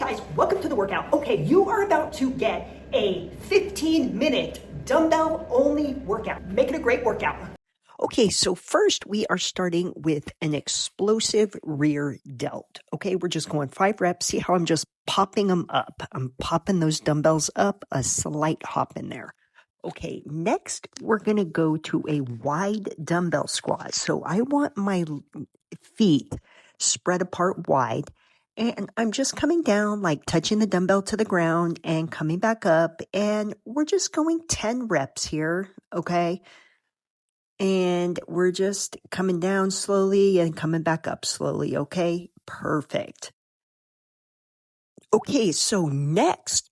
guys, welcome to the workout. Okay, you are about to get a 15-minute dumbbell only workout. Make it a great workout. Okay, so first we are starting with an explosive rear delt. Okay, we're just going 5 reps. See how I'm just popping them up. I'm popping those dumbbells up, a slight hop in there. Okay, next we're going to go to a wide dumbbell squat. So I want my feet spread apart wide. And I'm just coming down, like touching the dumbbell to the ground and coming back up. And we're just going 10 reps here, okay? And we're just coming down slowly and coming back up slowly, okay? Perfect. Okay, so next,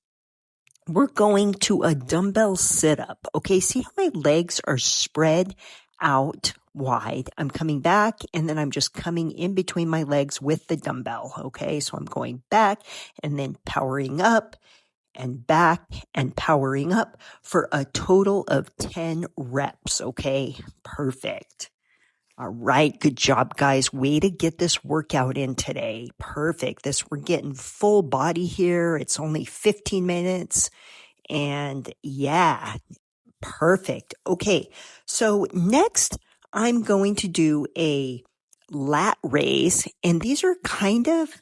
we're going to a dumbbell sit-up, okay? See how my legs are spread out wide. I'm coming back and then I'm just coming in between my legs with the dumbbell, okay? So I'm going back and then powering up and back and powering up for a total of 10 reps, okay? Perfect. All right, good job, guys. Way to get this workout in today. Perfect. We're getting full body here. It's only 15 minutes. And yeah, perfect. Okay, so next I'm going to do a lat raise, and these are kind of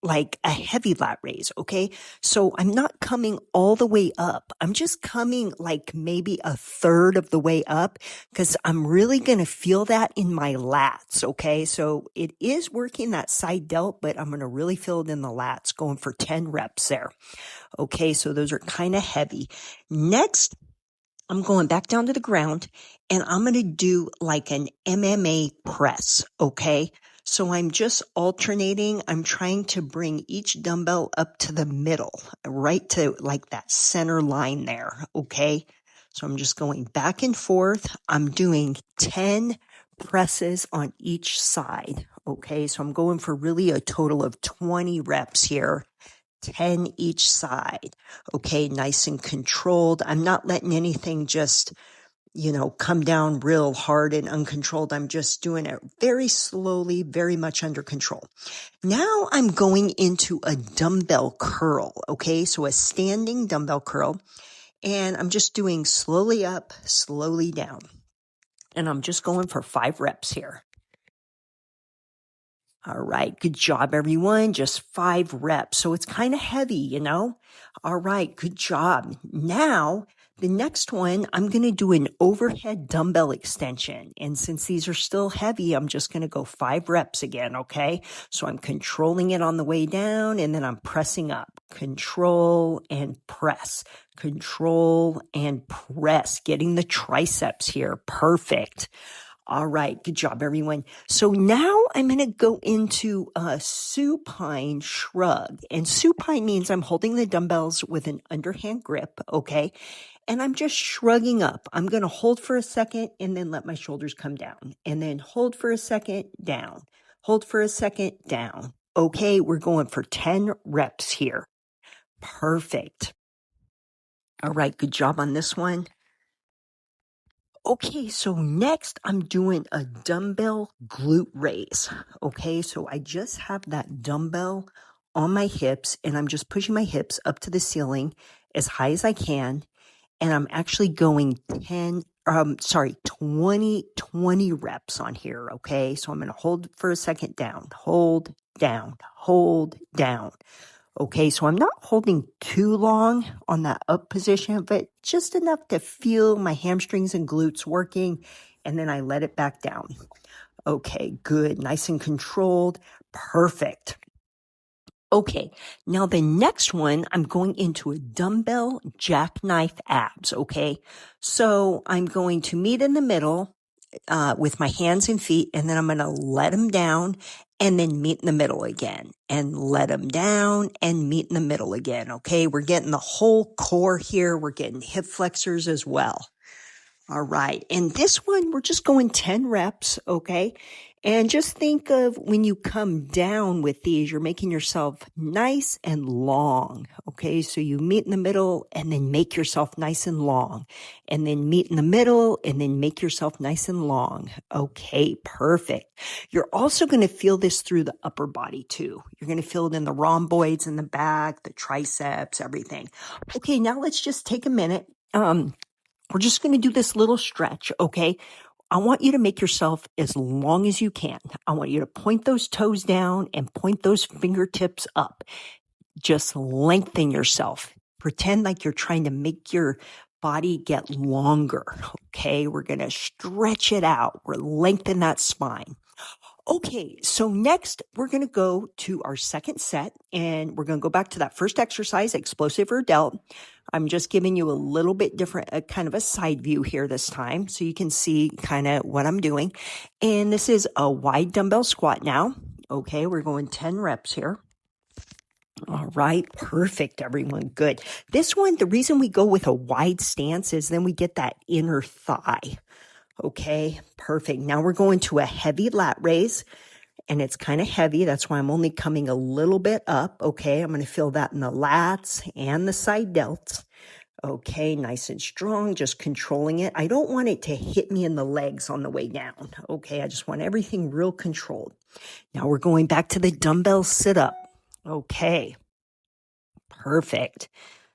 like a heavy lat raise, okay? So I'm not coming all the way up. I'm just coming like maybe a third of the way up because I'm really going to feel that in my lats, okay? So it is working that side delt, but I'm going to really feel it in the lats, going for 10 reps there. Okay, so those are kind of heavy. Next, I'm going back down to the ground and I'm going to do like an MMA press, okay? So I'm just alternating. I'm trying to bring each dumbbell up to the middle, right to like that center line there, okay? So I'm just going back and forth. I'm doing 10 presses on each side, okay? So I'm going for really a total of 20 reps here. 10 each side. Okay, nice and controlled. I'm not letting anything just, come down real hard and uncontrolled. I'm just doing it very slowly, very much under control. Now I'm going into a dumbbell curl. Okay, so a standing dumbbell curl. And I'm just doing slowly up, slowly down. And I'm just going for 5 reps here. All right. Good job, everyone. Just 5 reps. So it's kind of heavy, All right. Good job. Now, the next one, I'm going to do an overhead dumbbell extension. And since these are still heavy, I'm just going to go 5 reps again. Okay. So I'm controlling it on the way down and then I'm pressing up. Control and press. Control and press. Getting the triceps here. Perfect. All right. Good job, everyone. So now I'm going to go into a supine shrug. And supine means I'm holding the dumbbells with an underhand grip, okay? And I'm just shrugging up. I'm going to hold for a second and then let my shoulders come down. And then hold for a second, down. Hold for a second, down. Okay, we're going for 10 reps here. Perfect. All right, good job on this one. Okay, so next I'm doing a dumbbell glute raise. Okay, so I just have that dumbbell on my hips and I'm just pushing my hips up to the ceiling as high as I can. And I'm actually going 20 reps on here. Okay, so I'm going to hold for a second, down, hold, down, hold, down. Okay, so I'm not holding too long on that up position, but just enough to feel my hamstrings and glutes working, and then I let it back down. Okay, good, nice and controlled, perfect. Okay, now the next one, I'm going into a dumbbell jackknife abs, okay? So I'm going to meet in the middle with my hands and feet, and then I'm going to let them down and then meet in the middle again and let them down and meet in the middle again. Okay. We're getting the whole core here. We're getting hip flexors as well. All right. And this one, we're just going 10 reps. Okay. And just think of when you come down with these, you're making yourself nice and long. Okay. So you meet in the middle and then make yourself nice and long, and then meet in the middle and then make yourself nice and long. Okay. Perfect. You're also going to feel this through the upper body too. You're going to feel it in the rhomboids in the back, the triceps, everything. Okay. Now let's just take a minute. We're just going to do this little stretch. Okay. I want you to make yourself as long as you can. I want you to point those toes down and point those fingertips up. Just lengthen yourself. Pretend like you're trying to make your body get longer. Okay. We're going to stretch it out. We're lengthening that spine. Okay, so next we're going to go to our second set, and we're going to go back to that first exercise, explosive or delt. I'm just giving you a little bit different, kind of a side view here this time, so you can see kind of what I'm doing. And this is a wide dumbbell squat now. Okay, we're going 10 reps here. All right, perfect, everyone. Good. This one, the reason we go with a wide stance is then we get that inner thigh. Okay, perfect. Now we're going to a heavy lat raise, and it's kind of heavy. That's why I'm only coming a little bit up. Okay, I'm going to feel that in the lats and the side delts. Okay, nice and strong, just controlling it. I don't want it to hit me in the legs on the way down. Okay, I just want everything real controlled. Now we're going back to the dumbbell sit-up. Okay, perfect.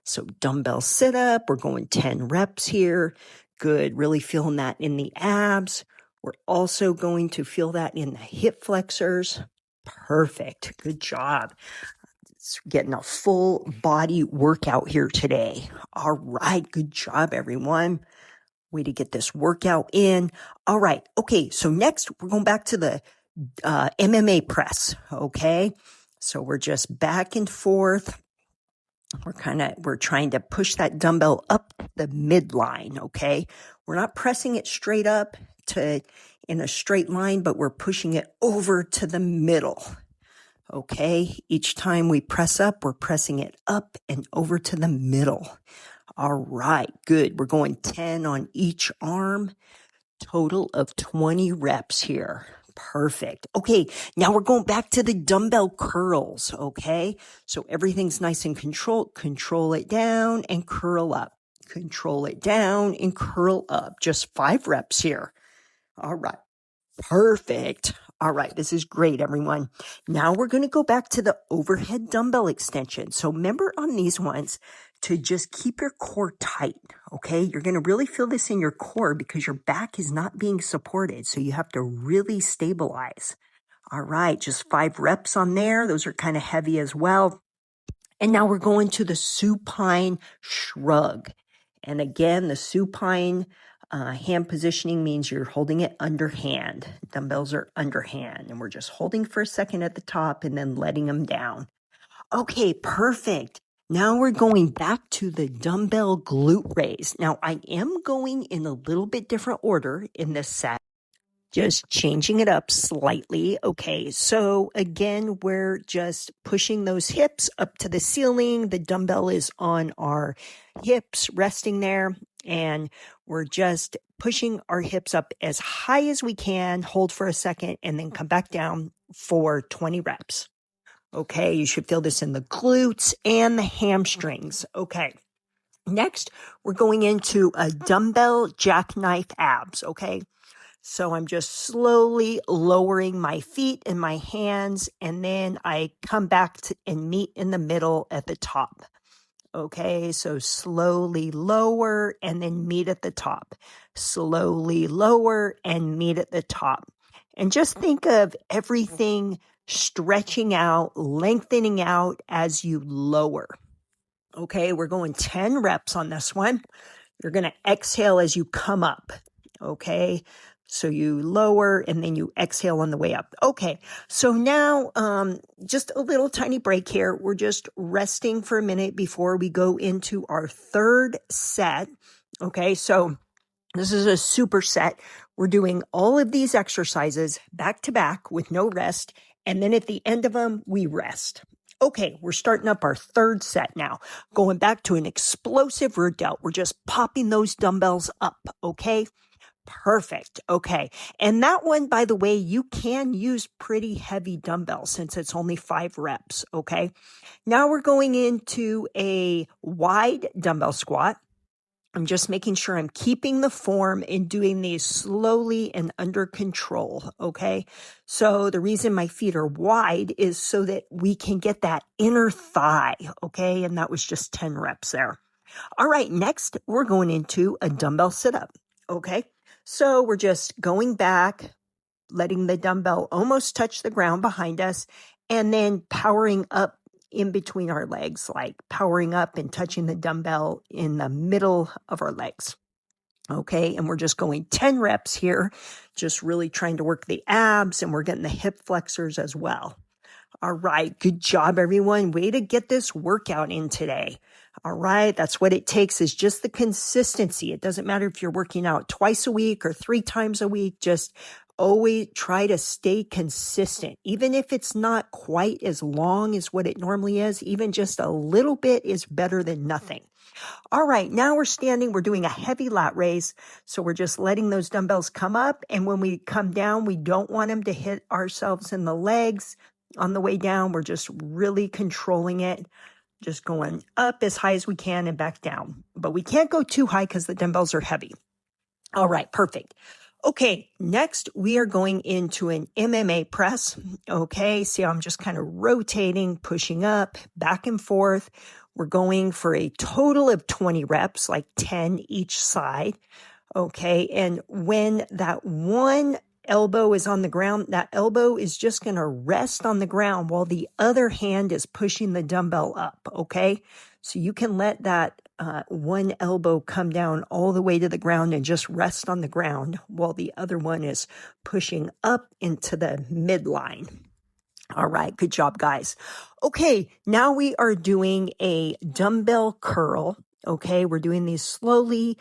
So dumbbell sit-up, we're going 10 reps here. Good. Really feeling that in the abs. We're also going to feel that in the hip flexors. Perfect. Good job. It's getting a full body workout here today. All right. Good job, everyone. Way to get this workout in. All right. Okay. So next we're going back to the MMA press. Okay. So we're just back and forth. We're trying to push that dumbbell up the midline, okay? We're not pressing it straight up in a straight line, but we're pushing it over to the middle, okay? Each time we press up, we're pressing it up and over to the middle. All right, good. We're going 10 on each arm, total of 20 reps here. Perfect. Okay, now we're going back to the dumbbell curls, okay? So everything's nice and controlled. Control it down and curl up. Control it down and curl up. Just 5 reps here. All right. Perfect. All right, this is great, everyone. Now we're going to go back to the overhead dumbbell extension. So remember on these ones to just keep your core tight, okay? You're going to really feel this in your core because your back is not being supported, so you have to really stabilize. All right, just 5 reps on there. Those are kind of heavy as well. And now we're going to the supine shrug. And again, the supine hand positioning means you're holding it underhand. Dumbbells are underhand, and we're just holding for a second at the top and then letting them down. Okay, perfect. Now we're going back to the dumbbell glute raise. Now I am going in a little bit different order in this set. Just changing it up slightly. Okay, so again, we're just pushing those hips up to the ceiling. The dumbbell is on our hips, resting there, and we're just pushing our hips up as high as we can, hold for a second, and then come back down for 20 reps. Okay, you should feel this in the glutes and the hamstrings. Okay, next, we're going into a dumbbell jackknife abs, okay? So I'm just slowly lowering my feet and my hands, and then I come back and meet in the middle at the top. Okay, so slowly lower and then meet at the top. Slowly lower and meet at the top. And just think of everything stretching out, lengthening out as you lower. Okay, we're going 10 reps on this one. You're going to exhale as you come up. Okay, so you lower and then you exhale on the way up. Okay, so now just a little tiny break here. We're just resting for a minute before we go into our third set. Okay, so this is a superset. We're doing all of these exercises back to back with no rest. And then at the end of them, we rest. Okay, we're starting up our third set now. Going back to an explosive rear delt. We're just popping those dumbbells up, okay? Perfect. Okay. And that one, by the way, you can use pretty heavy dumbbells since it's only 5 reps. Okay. Now we're going into a wide dumbbell squat. I'm just making sure I'm keeping the form and doing these slowly and under control. Okay. So the reason my feet are wide is so that we can get that inner thigh. Okay. And that was just 10 reps there. All right, next we're going into a dumbbell sit-up, okay? So we're just going back, letting the dumbbell almost touch the ground behind us, and then powering up in between our legs, like powering up and touching the dumbbell in the middle of our legs. Okay, and we're just going 10 reps here, just really trying to work the abs, and we're getting the hip flexors as well. All right. Good job, everyone. Way to get this workout in today. All right. That's what it takes is just the consistency. It doesn't matter if you're working out twice a week or 3 times a week. Just always try to stay consistent. Even if it's not quite as long as what it normally is, even just a little bit is better than nothing. All right, now we're standing. We're doing a heavy lat raise. So we're just letting those dumbbells come up. And when we come down, we don't want them to hit ourselves in the legs. On the way down, we're just really controlling it, just going up as high as we can and back down. But we can't go too high because the dumbbells are heavy. All right, perfect. Okay, next we are going into an MMA press. Okay, see how I'm just kind of rotating, pushing up, back and forth. We're going for a total of 20 reps, like 10 each side. Okay, and when that one elbow is on the ground, that elbow is just going to rest on the ground while the other hand is pushing the dumbbell up. Okay, so you can let that one elbow come down all the way to the ground and just rest on the ground while the other one is pushing up into the midline. All right, good job, guys. Okay, now we are doing a dumbbell curl. Okay, we're doing these slowly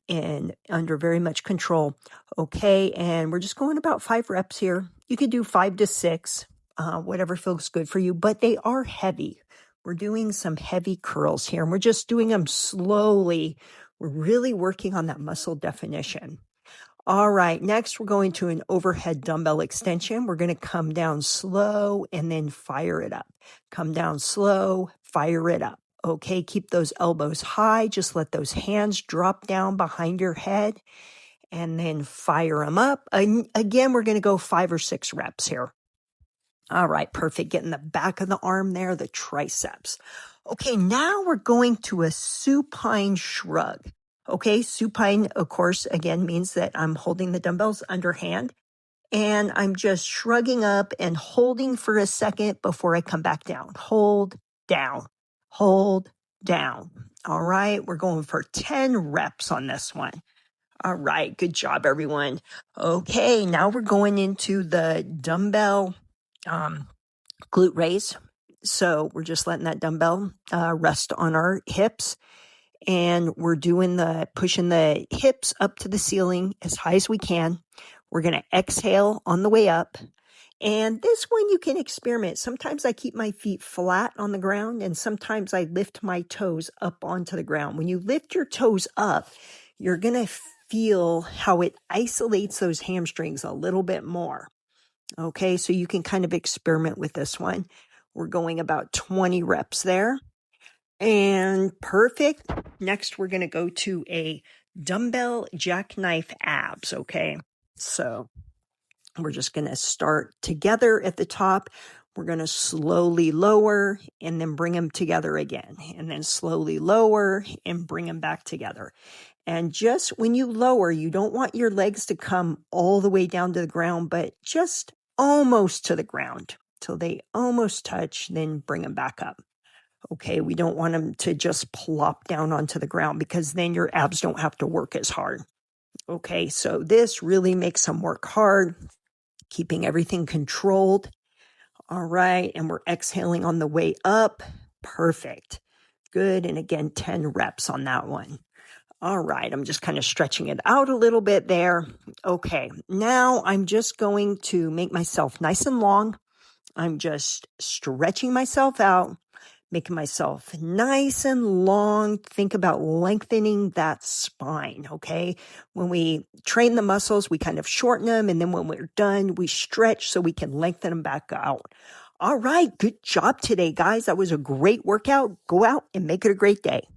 and under very much control. Okay, and we're just going about 5 reps here. You could do 5 to 6, whatever feels good for you, but they are heavy. We're doing some heavy curls here, and we're just doing them slowly. We're really working on that muscle definition. All right, next we're going to an overhead dumbbell extension. We're going to come down slow and then fire it up. Come down slow, fire it up. Okay, keep those elbows high. Just let those hands drop down behind your head and then fire them up. Again, we're going to go 5 or 6 reps here. All right, perfect. Getting the back of the arm there, the triceps. Okay, now we're going to a supine shrug. Okay, supine, of course, again, means that I'm holding the dumbbells underhand and I'm just shrugging up and holding for a second before I come back down. Hold, down, hold, down. All right, we're going for 10 reps on this one. All right, good job, everyone. Okay, now we're going into the dumbbell glute raise. So we're just letting that dumbbell rest on our hips. And we're doing pushing the hips up to the ceiling as high as we can. We're going to exhale on the way up. And this one you can experiment. Sometimes I keep my feet flat on the ground and sometimes I lift my toes up onto the ground. When you lift your toes up, you're going to feel how it isolates those hamstrings a little bit more. Okay, so you can kind of experiment with this one. We're going about 20 reps there. And perfect. Next, we're going to go to a dumbbell jackknife abs. Okay. So we're just going to start together at the top. We're going to slowly lower and then bring them together again. And then slowly lower and bring them back together. And just when you lower, you don't want your legs to come all the way down to the ground, but just almost to the ground till they almost touch, then bring them back up. Okay, we don't want them to just plop down onto the ground because then your abs don't have to work as hard. Okay, so this really makes them work hard, keeping everything controlled. All right, and we're exhaling on the way up. Perfect. Good, and again, 10 reps on that one. All right, I'm just kind of stretching it out a little bit there. Okay, now I'm just going to make myself nice and long. I'm just stretching myself out, making myself nice and long. Think about lengthening that spine, okay? When we train the muscles, we kind of shorten them, and then when we're done, we stretch so we can lengthen them back out. All right, good job today, guys. That was a great workout. Go out and make it a great day.